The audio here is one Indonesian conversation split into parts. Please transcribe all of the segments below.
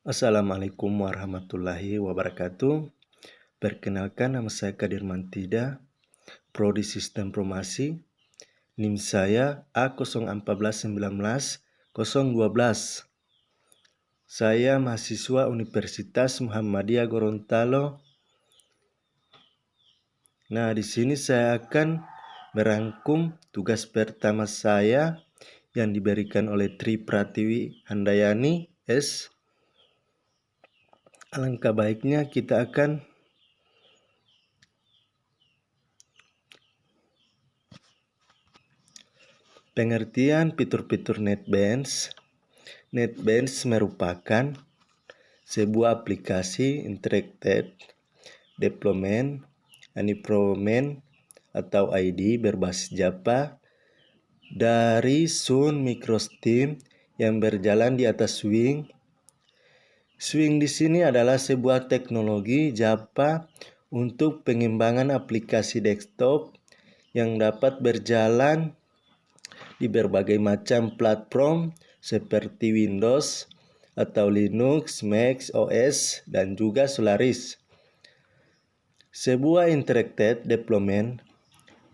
Assalamualaikum warahmatullahi wabarakatuh. Perkenalkan, nama saya Kadir Mantida, Prodi Sistem Informasi. NIM saya A014190012. Saya mahasiswa Universitas Muhammadiyah Gorontalo. Nah, di sini saya akan merangkum tugas pertama saya yang diberikan oleh Tri Pratiwi Handayani S. Alangkah baiknya kita akan pengertian fitur-fitur NetBeans. NetBeans merupakan sebuah aplikasi Interactive Deployment Environment atau ID berbasis Java dari Sun Microsystem yang berjalan di atas Swing. Swing di sini adalah sebuah teknologi Java untuk pengembangan aplikasi desktop yang dapat berjalan di berbagai macam platform seperti Windows atau Linux, Mac OS, dan juga Solaris. Sebuah Interactive Deployment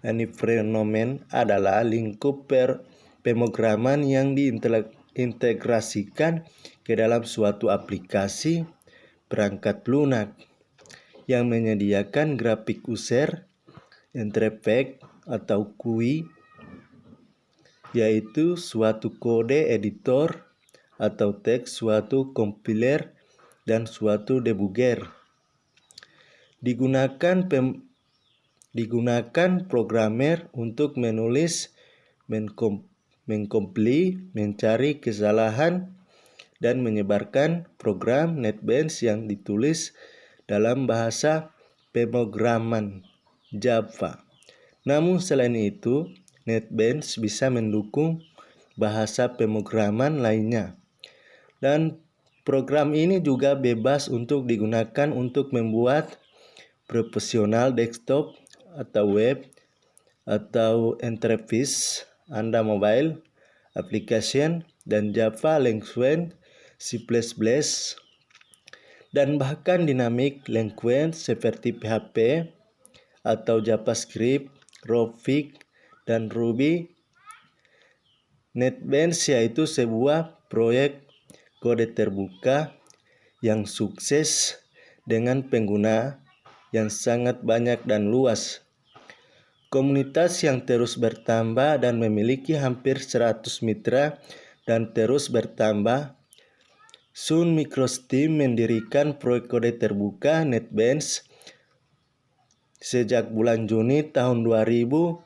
Environment adalah lingkup pemrograman yang diintegrasikan ke dalam suatu aplikasi perangkat lunak yang menyediakan grafik user interface atau GUI, yaitu suatu kode editor atau teks, suatu compiler, dan suatu debugger. Digunakan programmer untuk menulis, mengcompile, mencari kesalahan, dan menyebarkan program NetBeans yang ditulis dalam bahasa pemrograman Java. Namun selain itu, NetBeans bisa mendukung bahasa pemrograman lainnya. Dan program ini juga bebas untuk digunakan untuk membuat profesional desktop atau web atau interface Anda mobile application dan Java language, C++, dan bahkan dynamic language seperti PHP atau JavaScript, Rofik, dan Ruby. NetBeans yaitu sebuah proyek kode terbuka yang sukses dengan pengguna yang sangat banyak dan luas. Komunitas yang terus bertambah dan memiliki hampir 100 mitra dan terus bertambah. Sun Microsystem mendirikan proyek kode terbuka NetBeans sejak bulan Juni tahun 2000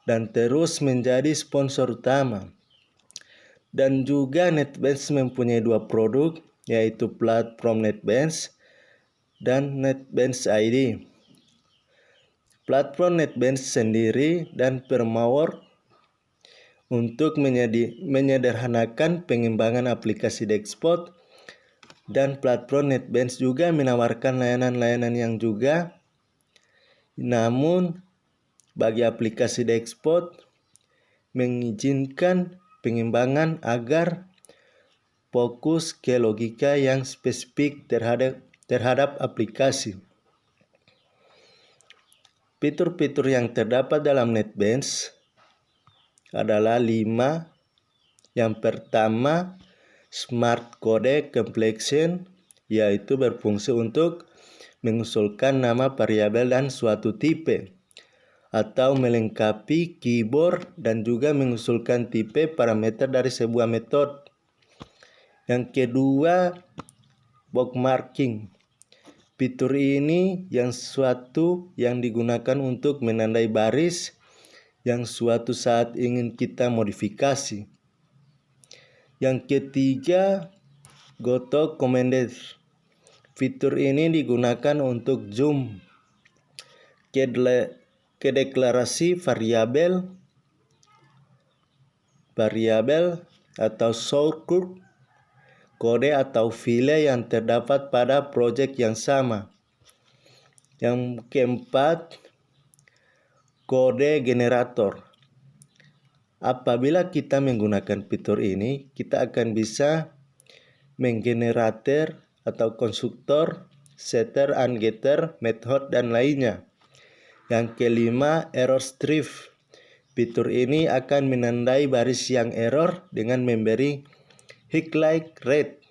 dan terus menjadi sponsor utama. Dan juga NetBeans mempunyai dua produk, yaitu platform NetBeans dan NetBeans ID. Platform NetBeans sendiri dan firmware untuk menyederhanakan pengembangan aplikasi desktop, dan platform NetBeans juga menawarkan layanan-layanan yang juga. Namun bagi aplikasi desktop mengizinkan pengembangan agar fokus ke logika yang spesifik terhadap aplikasi. Fitur-fitur yang terdapat dalam NetBeans adalah 5. Yang pertama, Smart Code Completion, yaitu berfungsi untuk mengusulkan nama variabel dan suatu tipe, atau melengkapi keyboard dan juga mengusulkan tipe parameter dari sebuah metode. Yang kedua, bookmarking. Fitur ini yang digunakan untuk menandai baris yang suatu saat ingin kita modifikasi. Yang ketiga, Goto Commanded. Fitur ini digunakan untuk zoom ke deklarasi variabel atau shortcut kode atau file yang terdapat pada proyek yang sama. Yang keempat, kode generator. Apabila kita menggunakan fitur ini, kita akan bisa menggenerator atau konstruktor, setter and getter, method, dan lainnya. Yang kelima, error stripe. Fitur ini akan menandai baris yang error dengan memberi highlight red.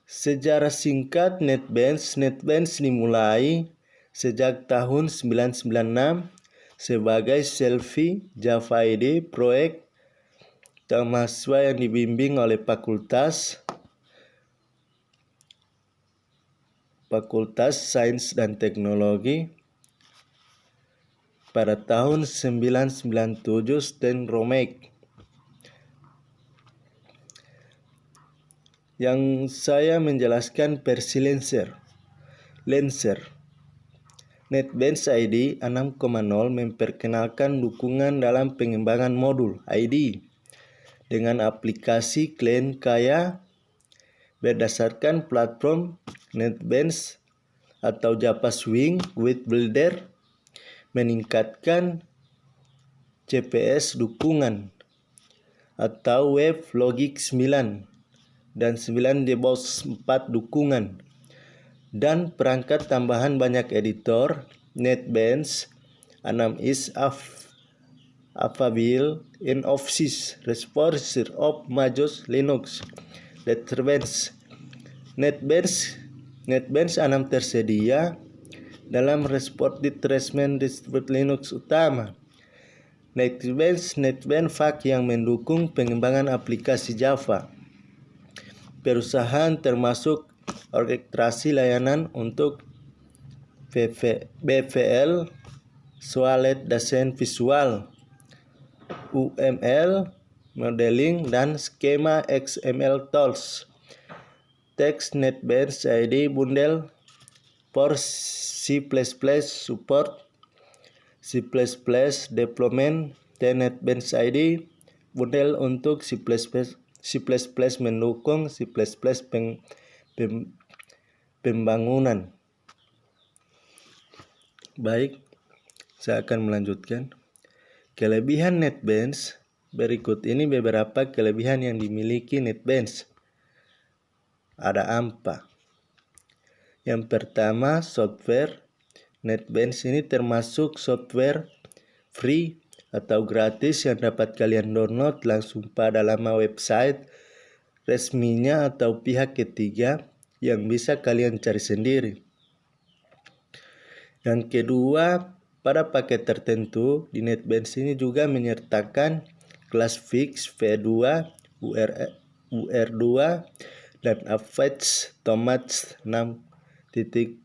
Sejarah singkat NetBeans. NetBeans dimulai sejak tahun 1996 sebagai Selfie Java IDE, proyek mahasiswa yang dibimbing oleh Fakultas Sains dan Teknologi. Pada tahun 1997 Stan Romek. Yang saya menjelaskan versi Lancer. NetBeans IDE 6.0 memperkenalkan dukungan dalam pengembangan modul IDE dengan aplikasi klien kaya berdasarkan platform NetBeans atau Java Swing with Builder, meningkatkan CPS dukungan atau Web Logic 9 dan 9 DevOps 4 dukungan, dan perangkat tambahan banyak editor. NetBeans 6 is available in Office responsive of major Linux databases. NetBeans 6 tersedia dalam responsive treatment distributed Linux utama. NetBeans FAQ yang mendukung pengembangan aplikasi Java. Perusahaan termasuk orkestrasi layanan untuk BVL, Solid Design Visual, UML, Modeling, dan skema XML tools. Text NetBeans IDE bundle for C++ support, C++ development, dan NetBeans IDE bundle untuk C++ mendukung C++ pembangunan. Baik, saya akan melanjutkan. Kelebihan NetBeans. Berikut ini beberapa kelebihan yang dimiliki NetBeans. Ada 4. Yang pertama, software. NetBeans ini termasuk software free atau gratis yang dapat kalian download langsung pada laman website resminya atau pihak ketiga yang bisa kalian cari sendiri. Yang kedua, pada paket tertentu di NetBeans ini juga menyertakan kelas fix V2, UR2, dan Apache Tomates 6.0.16.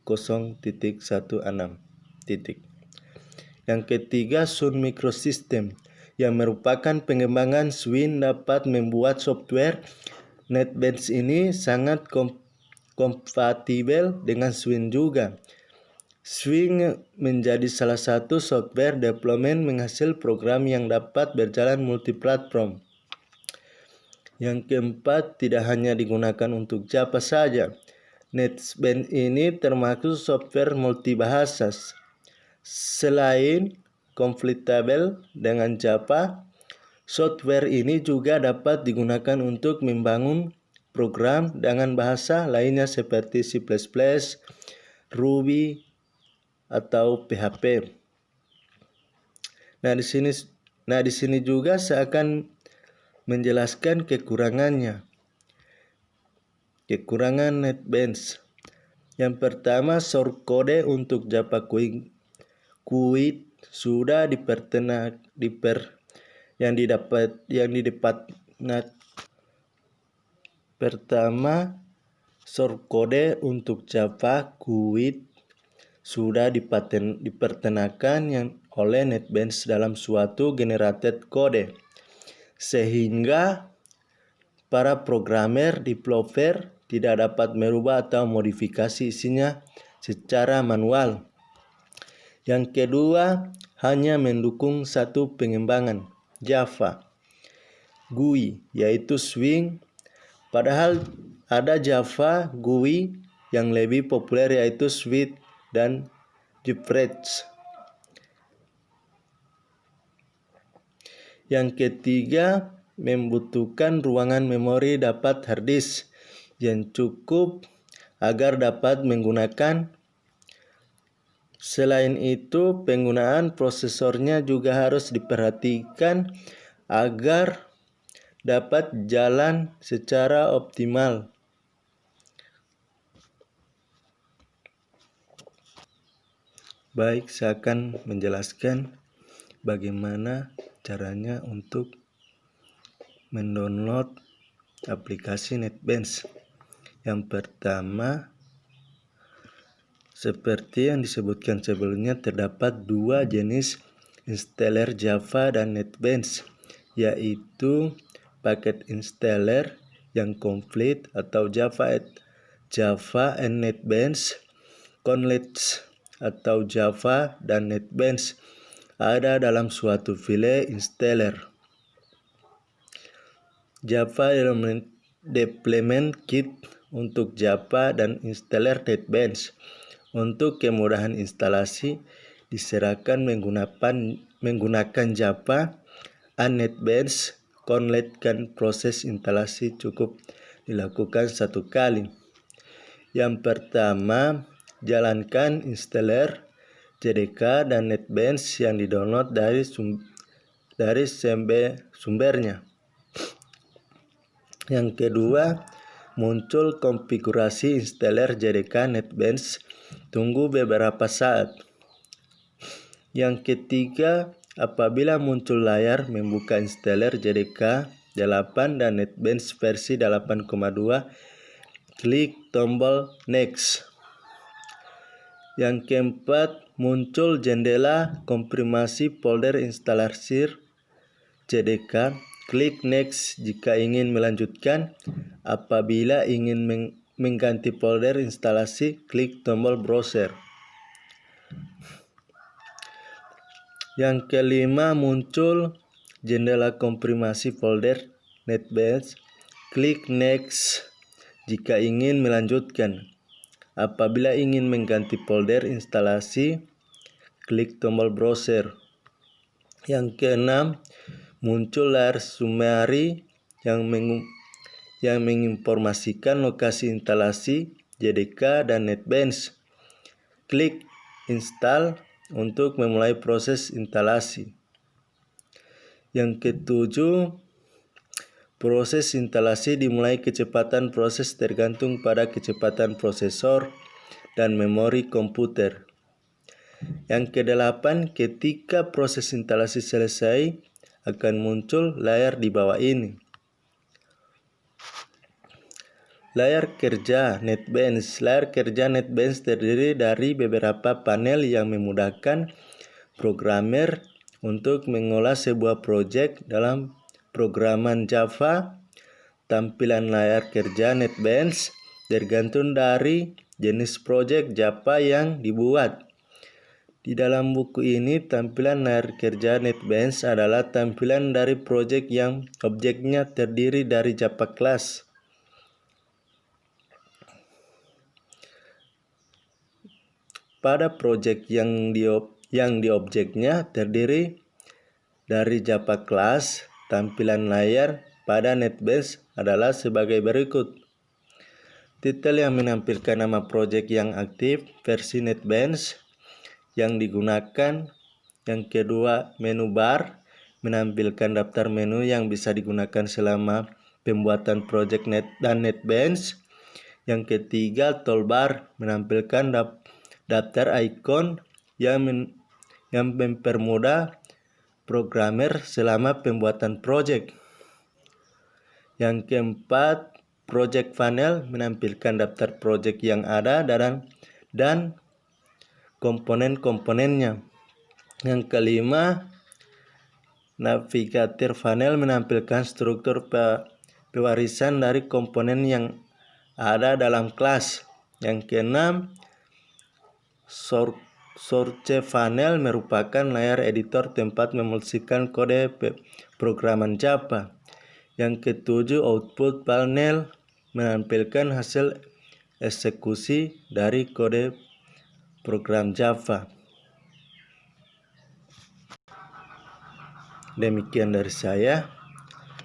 Yang ketiga, Sun Microsystem yang merupakan pengembangan Swing dapat membuat software. NetBeans ini sangat kompatibel dengan Swing juga. Swing menjadi salah satu software development menghasil program yang dapat berjalan multiplatform. Yang keempat, tidak hanya digunakan untuk Java saja. NetBeans ini termasuk software multibahasa. Selain kompatibel dengan Java, software ini juga dapat digunakan untuk membangun program dengan bahasa lainnya seperti C++, Ruby, atau PHP. Nah, di sini juga saya akan menjelaskan kekurangannya. Kekurangan NetBeans. Yang pertama, source code untuk Java Quit sudah Pertama, source code untuk Java Quit sudah diperkenalkan oleh NetBeans dalam suatu generated code, sehingga para programmer developer tidak dapat merubah atau modifikasi isinya secara manual. Yang kedua, hanya mendukung satu pengembangan Java GUI, yaitu Swing. Padahal ada Java GUI yang lebih populer, yaitu Swift dan JetBrains. Yang ketiga, membutuhkan ruangan memori dapat hard disk yang cukup agar dapat menggunakan. Selain itu, penggunaan prosesornya juga harus diperhatikan agar dapat jalan secara optimal. Baik, saya akan menjelaskan bagaimana caranya untuk mendownload aplikasi NetBeans. Yang pertama, seperti yang disebutkan sebelumnya, terdapat dua jenis installer Java dan NetBeans, yaitu paket installer yang komplit atau Java and NetBeans, Connects atau Java dan NetBeans ada dalam suatu file installer. Java Deployment Kit untuk Java dan installer NetBeans. Untuk kemudahan instalasi, diserahkan menggunakan Java and NetBeans. Connectkan proses instalasi cukup dilakukan satu kali. Yang pertama, jalankan installer JDK dan NetBeans yang didownload dari sumbernya. Yang kedua, muncul konfigurasi installer JDK NetBeans. Tunggu beberapa saat. Yang ketiga, apabila muncul layar membuka installer JDK 8 dan NetBeans versi 8,2, klik tombol Next. Yang keempat, muncul jendela konfirmasi folder instalasi JDK. Klik Next jika ingin melanjutkan. Apabila ingin mengganti folder instalasi, klik tombol Browser. Yang kelima, muncul jendela konfirmasi folder NetBeans. Klik Next jika ingin melanjutkan. Apabila ingin mengganti folder instalasi, klik tombol Browser. Yang keenam, muncul layar summary yang menginformasikan lokasi instalasi JDK dan NetBeans. Klik Install untuk memulai proses instalasi. Yang ketujuh, proses instalasi dimulai. Kecepatan proses tergantung pada kecepatan prosesor dan memori komputer. Yang kedelapan, ketika proses instalasi selesai, akan muncul layar di bawah ini. Layar kerja NetBeans. Layar kerja NetBeans terdiri dari beberapa panel yang memudahkan programmer untuk mengolah sebuah proyek dalam programan Java. Tampilan layar kerja NetBeans tergantung dari jenis proyek Java yang dibuat. Di dalam buku ini, tampilan layar kerja NetBeans adalah tampilan dari proyek yang objeknya terdiri dari Java class. Pada proyek yang di objeknya terdiri dari Java class, tampilan layar pada NetBeans adalah sebagai berikut. Titel yang menampilkan nama proyek yang aktif, versi NetBeans yang digunakan. Yang kedua, menu bar menampilkan daftar menu yang bisa digunakan selama pembuatan proyek dan NetBeans. Yang ketiga, toolbar menampilkan daftar icon yang mempermudah programmer selama pembuatan proyek. Yang keempat, project panel menampilkan daftar proyek yang ada dan komponen-komponennya. Yang kelima, navigator panel menampilkan struktur pewarisan dari komponen yang ada dalam kelas. Yang keenam, Source panel merupakan layar editor tempat memuliskan kode programan Java. Yang ketujuh, output panel menampilkan hasil eksekusi dari kode program Java. Demikian dari saya.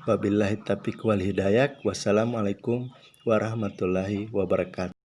Wabillahi taufiq wal hidayah. Wassalamualaikum warahmatullahi wabarakatuh.